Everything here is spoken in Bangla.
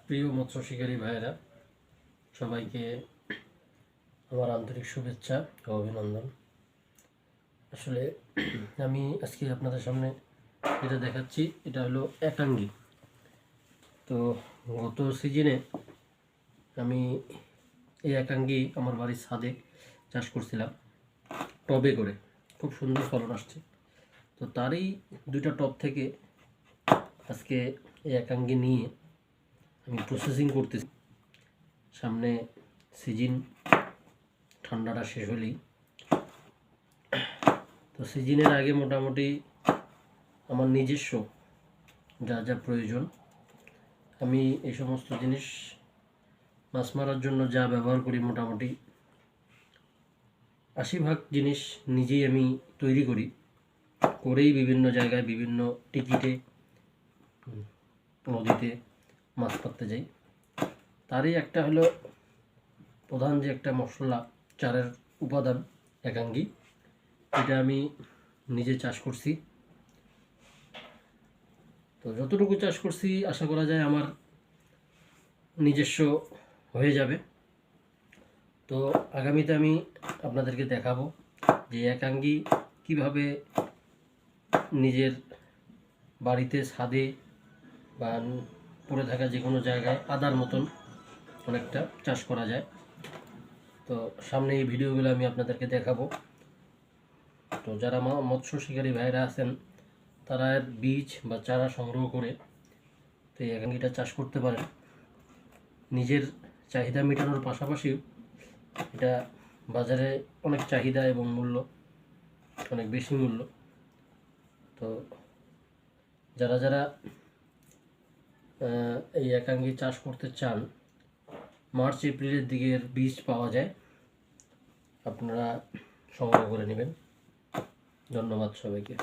প্রিয় মৎস্য শিকারী ভাইয়েরা, সবাইকে আমার আন্তরিক শুভেচ্ছা ও অভিনন্দন। আসলে আমি আজকে আপনাদের সামনে যেটা দেখাচ্ছি এটা হলো একাঙ্গি। তো গত সিজনে আমি এই একাঙ্গি আমার বাড়ির ছাদে চাষ করছিলাম টবে করে, খুব সুন্দর ফলন আসছে। তো তারই দুইটা টব থেকে আজকে এই একাঙ্গি নিয়ে আমি প্রসেসিং করতেছি। সামনে সিজন, ঠান্ডাটা শেষ হলেই, তো সিজনের আগে মোটামুটি আমার নিজস্ব যা যা প্রয়োজন, আমি এই সমস্ত জিনিস মাছ মারার জন্য যা ব্যবহার করি, মোটামুটি 80% জিনিস নিজেই আমি তৈরি করেই বিভিন্ন জায়গায় বিভিন্ন টিকিটে নদীতে মাছ মারতে যাই। তারই একটা হলো প্রধান যে একটা মশলা, চারের উপাদান একাঙ্গি। এটা আমি নিজে চাষ করছি। তো যতটুকু চাষ করছি আশা করা যায় আমার নিজস্ব হয়ে যাবে। তো আগামীতে আমি আপনাদেরকে দেখাবো যে একাঙ্গি কিভাবে নিজের বাড়িতে, ছাদে বা পড়ে থাকা যে কোনো জায়গায় আদার মতন অনেকটা চাষ করা যায়। তো সামনে এই ভিডিওগুলো আমি আপনাদেরকে দেখাবো। তো যারা মৎস্য শিকারী ভাইরা আছেন তারা এর বীজ বা চারা সংগ্রহ করে তো এই একাঙ্গিটা চাষ করতে পারেন। নিজের চাহিদা মেটানোর পাশাপাশি এটা বাজারে অনেক চাহিদা এবং মূল্য অনেক বেশি মূল্য। তো যারা যারা এই একাঙ্গি চাষ করতে চান, মার্চ এপ্রিলের দিকের বীজ পাওয়া যায়, আপনারা সংগ্রহ করে নেবেন। ধন্যবাদ সবাইকে।